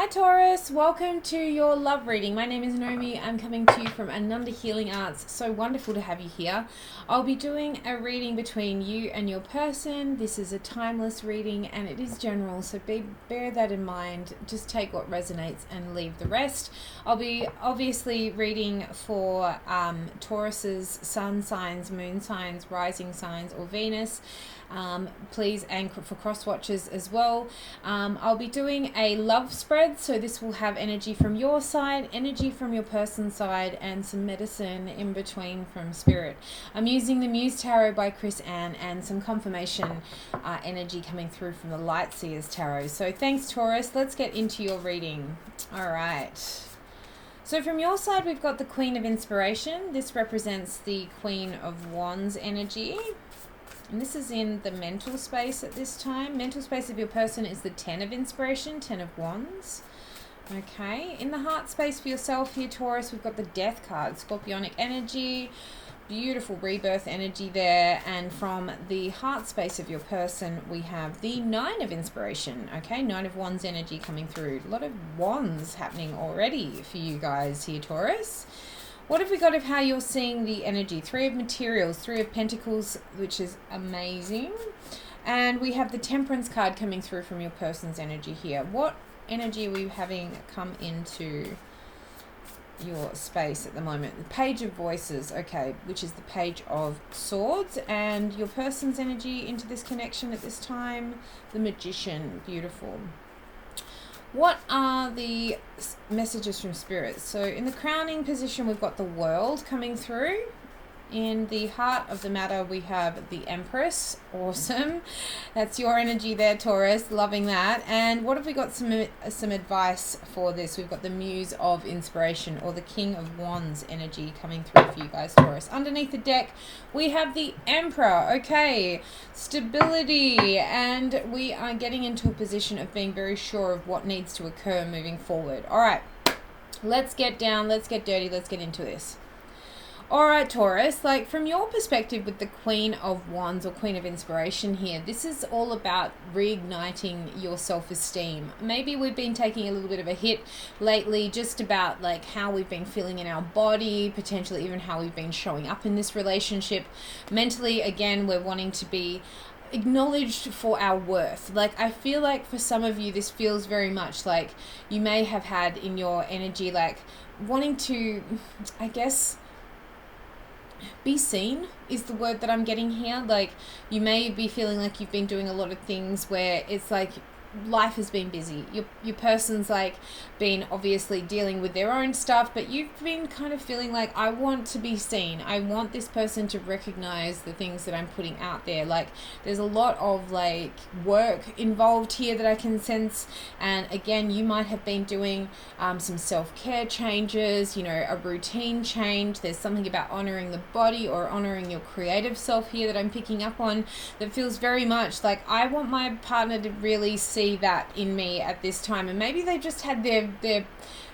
Hi Taurus, welcome to your love reading. My name is Naomi. I'm coming to you from Ananda Healing Arts. So wonderful to have you here. I'll be doing a reading between you and your person. This is a timeless reading and it is general, so bear that in mind. Just take what resonates and leave the rest. I'll be obviously reading for Taurus's sun signs, moon signs, rising signs, or Venus. Please anchor for cross watches as well. I'll be doing a love spread, so this will have energy from your side, energy from your person's side, and some medicine in between from spirit. I'm using the Muse Tarot by Chris Ann and some confirmation energy coming through from the Light Seers Tarot. So thanks Taurus, let's get into your reading. All right. So from your side, we've got the Queen of Inspiration. This represents the Queen of Wands energy. And this is in the mental space at this time. Mental space of your person is the 10 of Inspiration, 10 of Wands. Okay, in the heart space for yourself here, Taurus, we've got the Death card, Scorpionic energy, beautiful rebirth energy there. And from the heart space of your person, we have the 9 of Inspiration. Okay, 9 of Wands energy coming through. A lot of wands happening already for you guys here, Taurus. What have we got of how you're seeing the energy? 3 of Materials, 3 of Pentacles, which is amazing. And we have the Temperance card coming through from your person's energy here. What energy are we having come into your space at the moment? The Page of Voices, okay, which is the Page of Swords. And your person's energy into this connection at this time, the Magician, beautiful. What are the messages from Spirit? So in the crowning position, we've got the World coming through. In the heart of the matter, we have the Empress. Awesome. That's your energy there, Taurus. Loving that. And what have we got some advice for this? We've got the Muse of Inspiration, or the King of Wands energy coming through for you guys, Taurus. Underneath the deck, we have the Emperor. Okay. Stability. And we are getting into a position of being very sure of what needs to occur moving forward. All right. Let's get down. Let's get dirty. Let's get into this. All right, Taurus, like from your perspective with the Queen of Wands or Queen of Inspiration here, this is all about reigniting your self-esteem. Maybe we've been taking a little bit of a hit lately just about like how we've been feeling in our body, potentially even how we've been showing up in this relationship. Mentally, again, we're wanting to be acknowledged for our worth. Like I feel like for some of you, this feels very much like you may have had in your energy, like wanting to, I guess, be seen is the word that I'm getting here. Like you may be feeling like you've been doing a lot of things where it's like life has been busy. Your person's like been obviously dealing with their own stuff, but you've been kind of feeling like, I want to be seen. I want this person to recognize the things that I'm putting out there. Like there's a lot of like work involved here that I can sense. And again, you might have been doing some self-care changes, you know, a routine change. There's something about honoring the body or honoring your creative self here that I'm picking up on that feels very much like I want my partner to really see that in me at this time. And maybe they just had their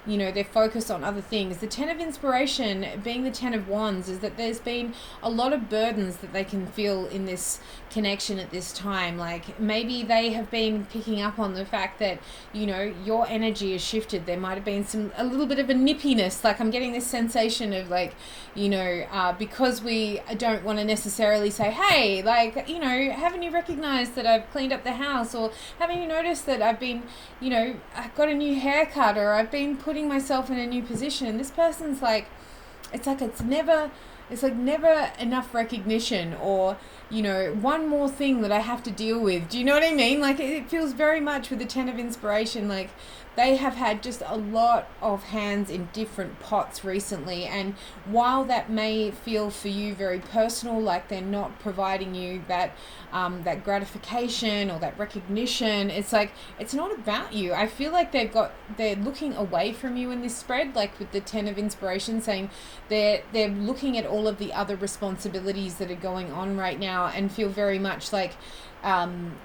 you know, their focus on other things. The 10 of Inspiration being the 10 of Wands is that there's been a lot of burdens that they can feel in this connection at this time. Like maybe they have been picking up on the fact that, you know, your energy has shifted. There might have been a little bit of a nippiness. Like I'm getting this sensation of like, you know, because we don't want to necessarily say, hey, like, you know, haven't you recognized that I've cleaned up the house? Or haven't you noticed that I've been, you know, I've got a new haircut, or I've been putting myself in a new position. And this person's like, it's never enough recognition, or, you know, one more thing that I have to deal with. Do you know what I mean? Like it feels very much with the 10 of Inspiration like they have had just a lot of hands in different pots recently. And while that may feel for you very personal, like they're not providing you that that gratification or that recognition, it's like it's not about you. I feel like they're looking away from you in this spread, like with the 10 of Inspiration, saying they're looking at all of the other responsibilities that are going on right now and feel very much like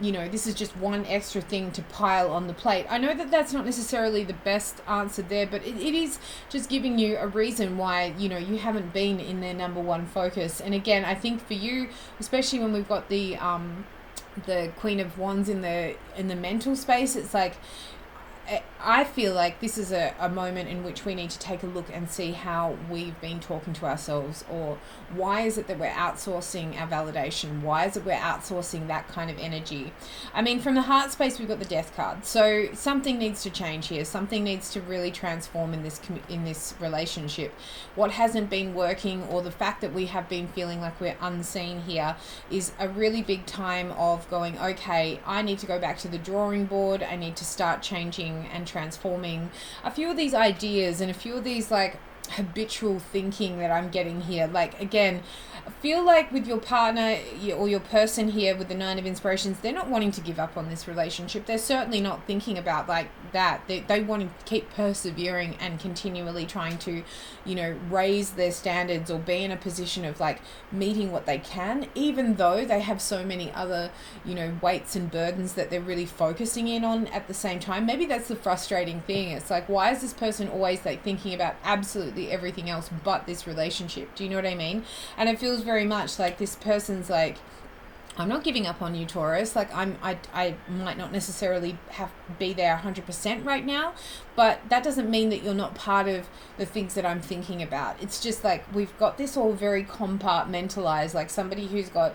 you know, this is just one extra thing to pile on the plate. I know that that's not necessarily the best answer there, but it is just giving you a reason why, you know, you haven't been in their number one focus. And again, I think for you, especially when we've got the Queen of Wands in the mental space, it's like I feel like this is a moment in which we need to take a look and see how we've been talking to ourselves, or why is it that we're outsourcing our validation? Why is it we're outsourcing that kind of energy? I mean, from the heart space, we've got the death card. So something needs to change here. Something needs to really transform in this relationship. What hasn't been working, or the fact that we have been feeling like we're unseen here, is a really big time of going, okay, I need to go back to the drawing board. I need to start changing and transforming a few of these ideas and a few of these like habitual thinking that I'm getting here. Like, again, I feel like with your partner or your person here with the Nine of Inspirations, they're not wanting to give up on this relationship. They're certainly not thinking about like that. They want to keep persevering and continually trying to, you know, raise their standards or be in a position of like meeting what they can, even though they have so many other, you know, weights and burdens that they're really focusing in on at the same time. Maybe that's the frustrating thing. It's like, why is this person always like thinking about absolutely everything else but this relationship? Do you know what I mean? And it feels very much like this person's like, I'm not giving up on you, Taurus. Like, I might not necessarily be there 100% right now, but that doesn't mean that you're not part of the things that I'm thinking about. It's just like we've got this all very compartmentalized, like somebody who's got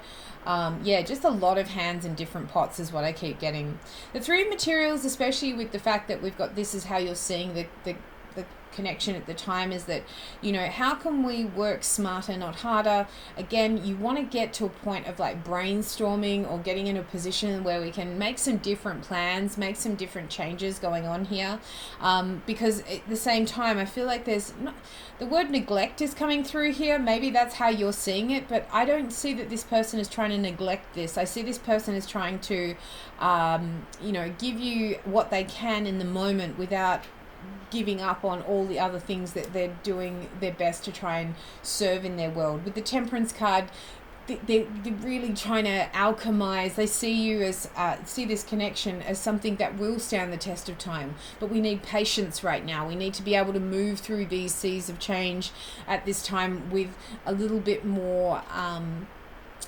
just a lot of hands in different pots is what I keep getting. The Three of Materials, especially with the fact that we've got this is how you're seeing the connection at the time, is that, you know, how can we work smarter, not harder? Again, you want to get to a point of like brainstorming or getting in a position where we can make some different plans, make some different changes going on here, because at the same time I feel like there's the word neglect is coming through here. Maybe that's how you're seeing it, but I don't see that this person is trying to neglect this. I see this person is trying to give you what they can in the moment without giving up on all the other things that they're doing their best to try and serve in their world. With the Temperance card, they're really trying to alchemize. They see you as see this connection as something that will stand the test of time, but we need patience right now. We need to be able to move through these seas of change at this time with a little bit more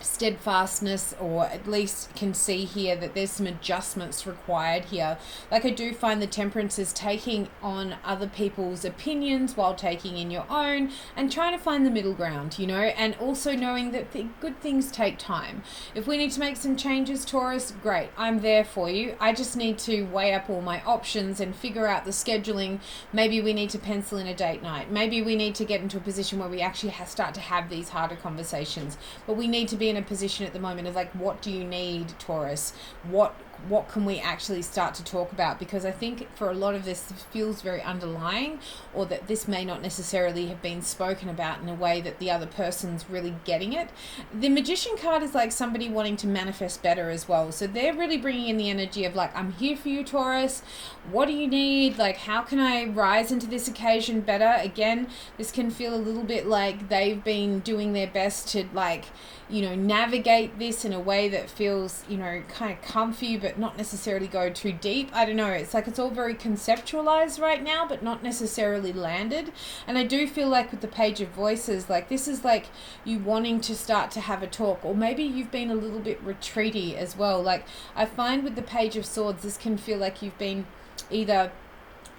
steadfastness, or at least can see here that there's some adjustments required here. Like, I do find the Temperance is taking on other people's opinions while taking in your own and trying to find the middle ground, you know, and also knowing that good things take time. If we need to make some changes, Taurus, great, I'm there for you. I just need to weigh up all my options and figure out the scheduling. Maybe we need to pencil in a date night. Maybe we need to get into a position where we actually start to have these harder conversations, but we need to be in a position at the moment of like, what do you need, Taurus? What can we actually start to talk about? Because I think for a lot of this feels very underlying, or that this may not necessarily have been spoken about in a way that the other person's really getting it. The Magician card is like somebody wanting to manifest better as well. So they're really bringing in the energy of like, I'm here for you, Taurus. What do you need? Like, how can I rise into this occasion better? Again, this can feel a little bit like they've been doing their best to like, you know, navigate this in a way that feels, you know, kind of comfy, but not necessarily go too deep. I don't know. It's like it's all very conceptualized right now, but not necessarily landed. And I do feel like with the Page of Voices, like this is like you wanting to start to have a talk, or maybe you've been a little bit retreaty as well. Like, I find with the Page of Swords, this can feel like you've been either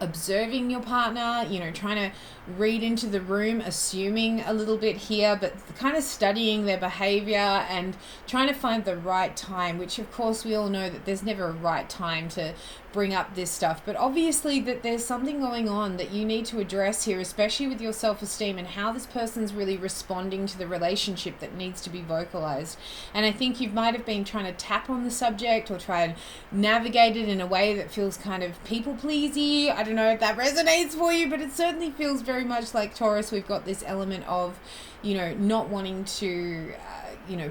observing your partner, you know, trying to read into the room, assuming a little bit here, but kind of studying their behavior and trying to find the right time, which of course we all know that there's never a right time to bring up this stuff, but obviously that there's something going on that you need to address here, especially with your self-esteem and how this person's really responding to the relationship that needs to be vocalized. And I think you might have been trying to tap on the subject or try and navigate it in a way that feels kind of people-pleasy. I don't know if that resonates for you, but it certainly feels very much like, Taurus, we've got this element of, you know, not wanting to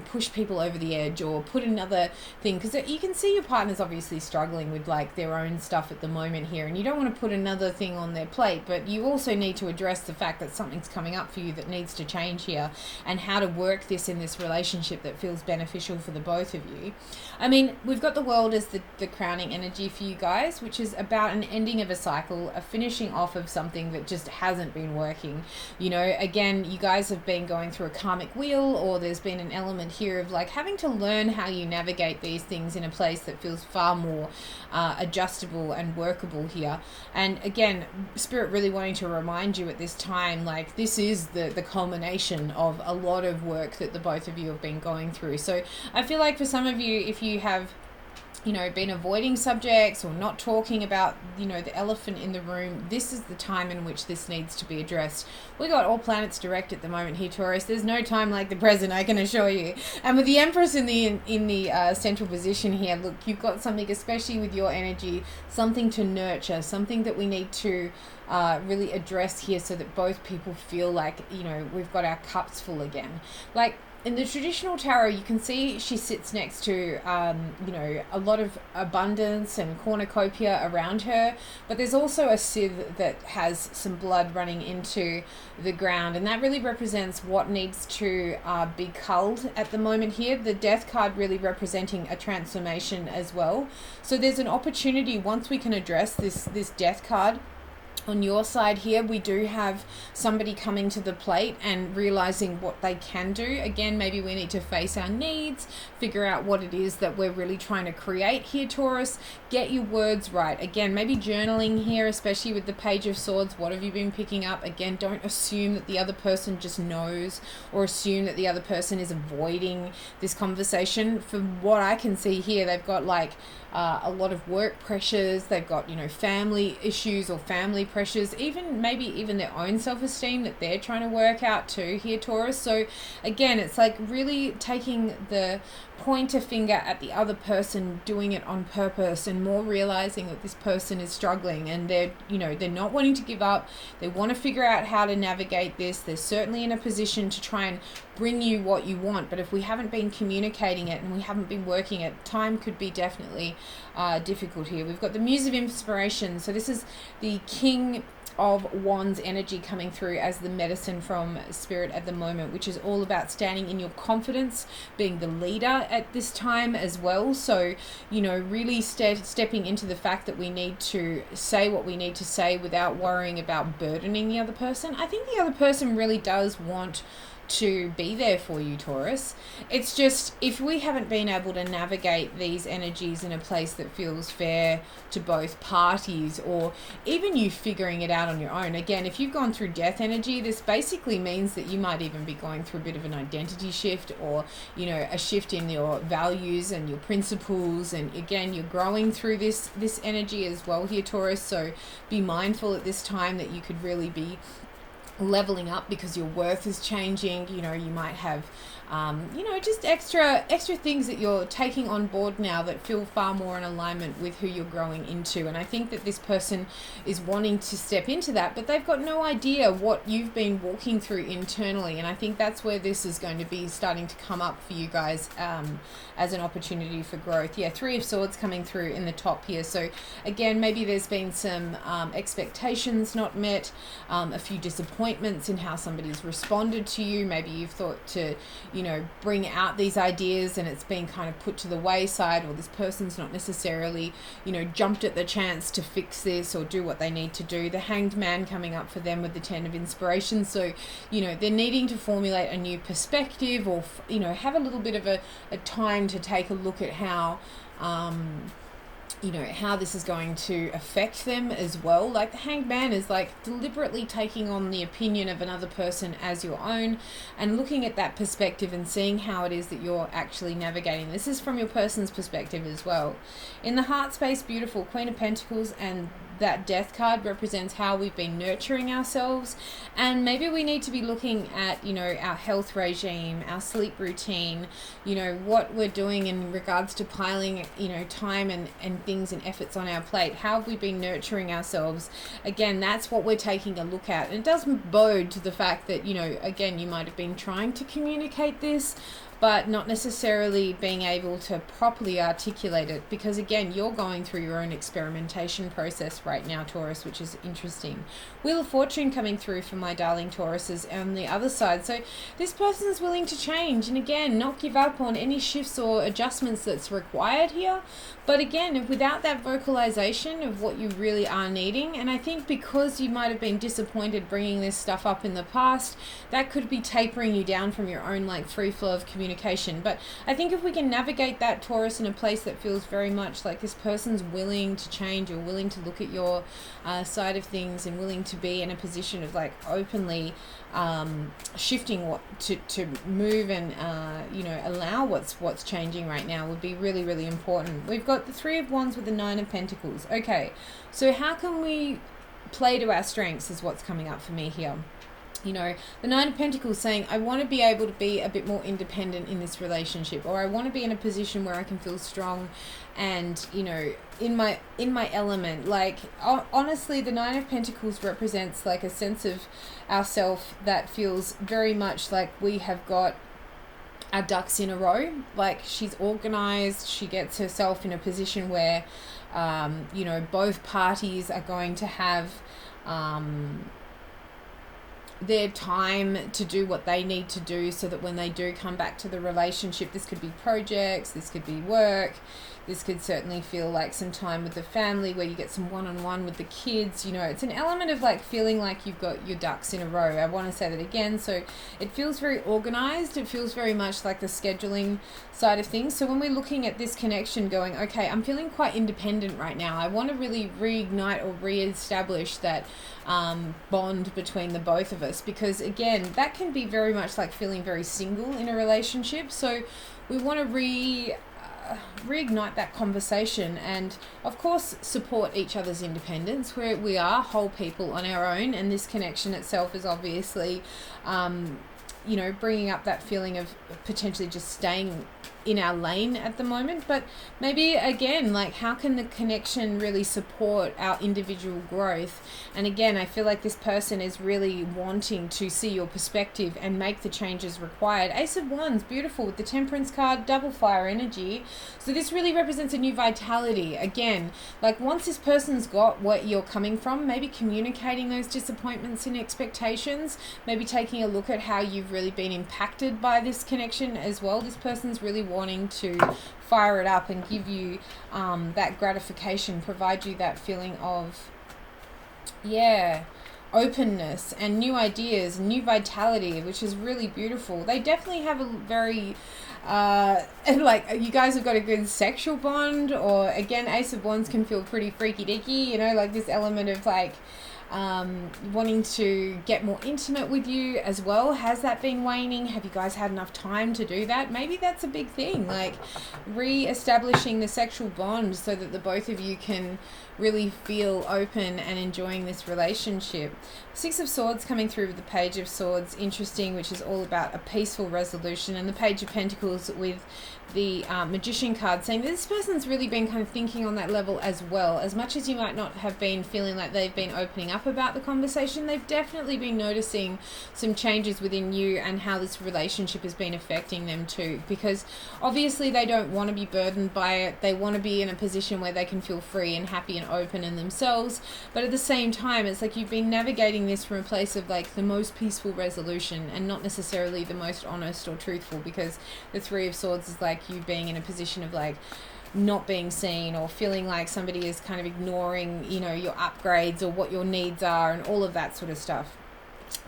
push people over the edge or put another thing, because you can see your partner's obviously struggling with like their own stuff at the moment here, and you don't want to put another thing on their plate, but you also need to address the fact that something's coming up for you that needs to change here, and how to work this in this relationship that feels beneficial for the both of you. I mean, we've got the World as the crowning energy for you guys, which is about an ending of a cycle, a finishing off of something that just hasn't been working. You know, again, you guys have been going through a karmic wheel, or there's been an element element here of like having to learn how you navigate these things in a place that feels far more adjustable and workable here. And again, Spirit really wanting to remind you at this time, like this is the culmination of a lot of work that the both of you have been going through. So I feel like for some of you, if you have been avoiding subjects or not talking about, the elephant in the room, this is the time in which this needs to be addressed. We got all planets direct at the moment here, Taurus. There's no time like the present, I can assure you. And with the Empress in the central position here, look, you've got something, especially with your energy, something to nurture, something that we need to really address here so that both people feel like, we've got our cups full again. Like, in the traditional tarot, you can see she sits next to, a lot of abundance and cornucopia around her, but there's also a sieve that has some blood running into the ground, and that really represents what needs to be culled at the moment here. The Death card really representing a transformation as well. So there's an opportunity, once we can address this Death card, on your side here, we do have somebody coming to the plate and realizing what they can do. Again, maybe we need to face our needs, figure out what it is that we're really trying to create here, Taurus. Get your words right. Again, maybe journaling here, especially with the Page of Swords. What have you been picking up? Again, don't assume that the other person just knows, or assume that the other person is avoiding this conversation. From what I can see here, they've got like a lot of work pressures. They've got, family issues or family pressures, maybe even their own self-esteem that they're trying to work out too here, Taurus. So again, it's like really taking the pointer finger at the other person, doing it on purpose, and more realizing that this person is struggling and they're not wanting to give up. They want to figure out how to navigate this. They're certainly in a position to try and bring you what you want, but if we haven't been communicating it and we haven't been working it, time could be definitely difficult here. We've got the Muse of Inspiration. So this is the King of Wands energy coming through as the medicine from Spirit at the moment, which is all about standing in your confidence, being the leader at this time as well. So, really stepping into the fact that we need to say what we need to say without worrying about burdening the other person. I think the other person really does want to be there for you, Taurus. It's just, if we haven't been able to navigate these energies in a place that feels fair to both parties, or even you figuring it out on your own. Again, if you've gone through death energy, this basically means that you might even be going through a bit of an identity shift, or a shift in your values and your principles. And again, you're growing through this energy as well here, Taurus. So be mindful at this time that you could really be leveling up because your worth is changing. You might have just extra things that you're taking on board now that feel far more in alignment with who you're growing into. And I think that this person is wanting to step into that, but they've got no idea what you've been walking through internally. And I think that's where this is going to be starting to come up for you guys as an opportunity for growth. Yeah, Three of Swords coming through in the top here. So again, maybe there's been some expectations not met, a few disappointments in how somebody's responded to you. Maybe you've thought to bring out these ideas and it's been kind of put to the wayside, or this person's not necessarily jumped at the chance to fix this or do what they need to do. The Hanged Man coming up for them with the Ten of Inspiration. So they're needing to formulate a new perspective, or have a little bit of a time to take a look at how how this is going to affect them as well. Like the Hanged Man is like deliberately taking on the opinion of another person as your own, and looking at that perspective and seeing how it is that you're actually navigating. This is from your person's perspective as well. In the heart space, beautiful Queen of Pentacles, and that Death card represents how we've been nurturing ourselves, and maybe we need to be looking at our health regime, our sleep routine, what we're doing in regards to piling time and things and efforts on our plate. How have we been nurturing ourselves? Again, that's what we're taking a look at. And it does bode to the fact that again, you might have been trying to communicate this, but not necessarily being able to properly articulate it, because again, you're going through your own experimentation process right now, Taurus, which is interesting. Wheel of Fortune coming through for my darling Tauruses on the other side. So this person's willing to change, and again, not give up on any shifts or adjustments that's required here. But again, without that vocalization of what you really are needing, and I think because you might have been disappointed bringing this stuff up in the past, that could be tapering you down from your own free flow of communication communication. But I think if we can navigate that, Taurus, in a place that feels very much like this person's willing to change or willing to look at your side of things and willing to be in a position of like openly shifting what to move and allow what's changing right now, would be really, really important. We've got the Three of Wands with the Nine of Pentacles. Okay, so how can we play to our strengths is what's coming up for me here. You know, the Nine of Pentacles saying, I want to be able to be a bit more independent in this relationship, or I want to be in a position where I can feel strong and, you know, in my element. Like, honestly, the Nine of Pentacles represents like a sense of ourself that feels very much like we have got our ducks in a row. Like, she's organized, she gets herself in a position where, both parties are going to have their time to do what they need to do, so that when they do come back to the relationship, this could be projects, this could be work, this could certainly feel like some time with the family where you get some one-on-one with the kids. You know, it's an element of like feeling like you've got your ducks in a row. I want to say that again. So it feels very organized. It feels very much like the scheduling side of things. So when we're looking at this connection going, okay, I'm feeling quite independent right now. I want to really reignite or reestablish that bond between the both of us, because again, that can be very much like feeling very single in a relationship. So we want to reignite that conversation and of course support each other's independence, where we are whole people on our own, and this connection itself is obviously bringing up that feeling of potentially just staying in our lane at the moment. But maybe again, like, how can the connection really support our individual growth? And again, I feel like this person is really wanting to see your perspective and make the changes required. Ace of Wands, beautiful, with the Temperance card, double fire energy. So this really represents a new vitality. Again, like, once this person's got what you're coming from, maybe communicating those disappointments and expectations, maybe taking a look at how you've really been impacted by this connection as well. This person's really wanting to fire it up and give you that gratification, provide you that feeling of openness and new ideas, new vitality, which is really beautiful. They definitely have a very like, you guys have got a good sexual bond, or again, Ace of Wands can feel pretty freaky dicky, you know, like this element of like wanting to get more intimate with you as well. Has that been waning? Have you guys had enough time to do that? Maybe that's a big thing, like re-establishing the sexual bond so that the both of you can really feel open and enjoying this relationship. Six of Swords coming through with the Page of Swords, interesting, which is all about a peaceful resolution, and the Page of Pentacles with the Magician card saying this person's really been kind of thinking on that level as well. As much as you might not have been feeling like they've been opening up about the conversation, they've definitely been noticing some changes within you and how this relationship has been affecting them too, because obviously they don't want to be burdened by it. They want to be in a position where they can feel free and happy and open in themselves, but at the same time, it's like you've been navigating this from a place of like the most peaceful resolution and not necessarily the most honest or truthful, because the Three of Swords is like you being in a position of like not being seen, or feeling like somebody is kind of ignoring, you know, your upgrades or what your needs are and all of that sort of stuff.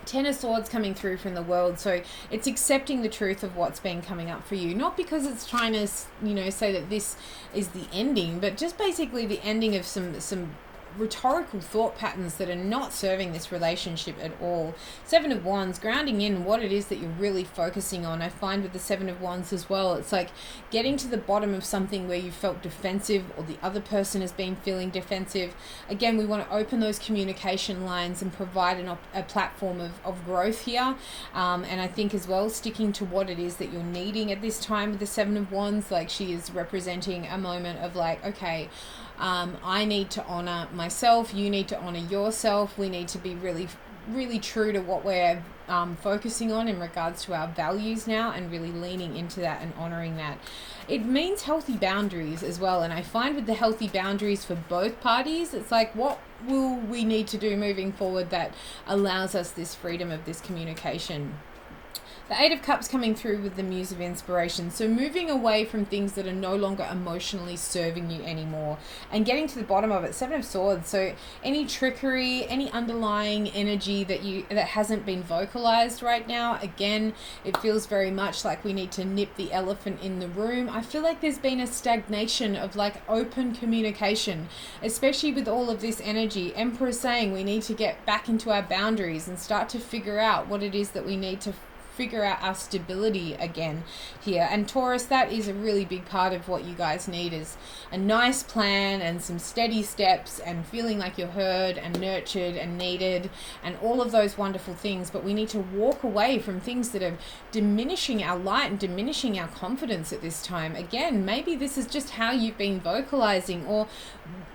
Ten of Swords coming through from the World, so it's accepting the truth of what's been coming up for you, not because it's trying to, you know, say that this is the ending, but just basically the ending of some rhetorical thought patterns that are not serving this relationship at all. Seven of Wands, grounding in what it is that you're really focusing on. I find with the Seven of Wands as well, it's like getting to the bottom of something where you felt defensive or the other person has been feeling defensive. Again, we want to open those communication lines and provide a platform of growth here. And I think as well, sticking to what it is that you're needing at this time with the Seven of Wands, like she is representing a moment of like, okay, I need to honor myself, you need to honor yourself, we need to be really, really true to what we're focusing on in regards to our values now, and really leaning into that and honoring that. It means healthy boundaries as well, and I find with the healthy boundaries for both parties, it's like, what will we need to do moving forward that allows us this freedom of this communication? The Eight of Cups coming through with the Muse of Inspiration. So moving away from things that are no longer emotionally serving you anymore and getting to the bottom of it. Seven of Swords. So any trickery, any underlying energy that hasn't been vocalized right now. Again, it feels very much like we need to nip the elephant in the room. I feel like there's been a stagnation of like open communication, especially with all of this energy. Emperor saying we need to get back into our boundaries and start to figure out what it is that we need to figure out our stability again here. And Taurus, that is a really big part of what you guys need, is a nice plan and some steady steps and feeling like you're heard and nurtured and needed and all of those wonderful things. But we need to walk away from things that are diminishing our light and diminishing our confidence at this time. Again, maybe this is just how you've been vocalizing, or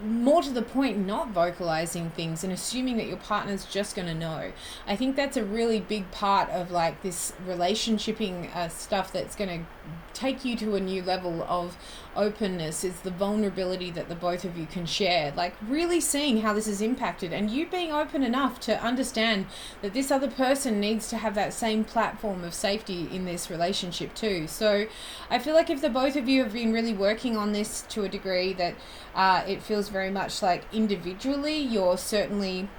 more to the point, not vocalizing things and assuming that your partner's just going to know. I think that's a really big part of like this relationshiping stuff that's going to take you to a new level of openness, is the vulnerability that the both of you can share, like really seeing how this is impacted and you being open enough to understand that this other person needs to have that same platform of safety in this relationship too. So I feel like if the both of you have been really working on this to a degree, that it feels very much like individually you're certainly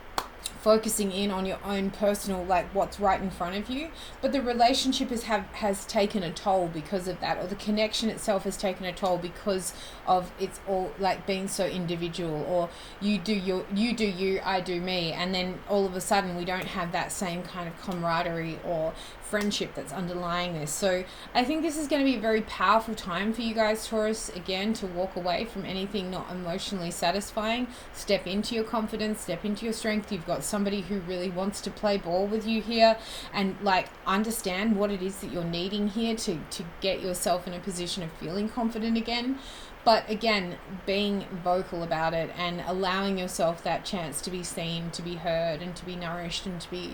focusing in on your own personal, like what's right in front of you, but the relationship has taken a toll because of that, or the connection itself has taken a toll because of it's all like being so individual, or you do you, I do me, and then all of a sudden we don't have that same kind of camaraderie or friendship that's underlying this. So I think this is going to be a very powerful time for you guys, Taurus, again, to walk away from anything not emotionally satisfying, step into your confidence, step into your strength. You've got somebody who really wants to play ball with you here and like understand what it is that you're needing here to get yourself in a position of feeling confident again. But again, being vocal about it and allowing yourself that chance to be seen, to be heard, and to be nourished, and to be,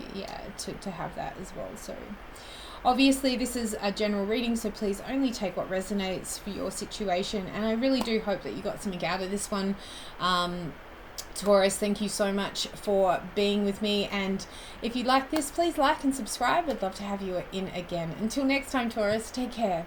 to have that as well. So obviously this is a general reading, so please only take what resonates for your situation. And I really do hope that you got something out of this one. Taurus, thank you so much for being with me. And if you like this, please like and subscribe. I'd love to have you in again. Until next time, Taurus, take care.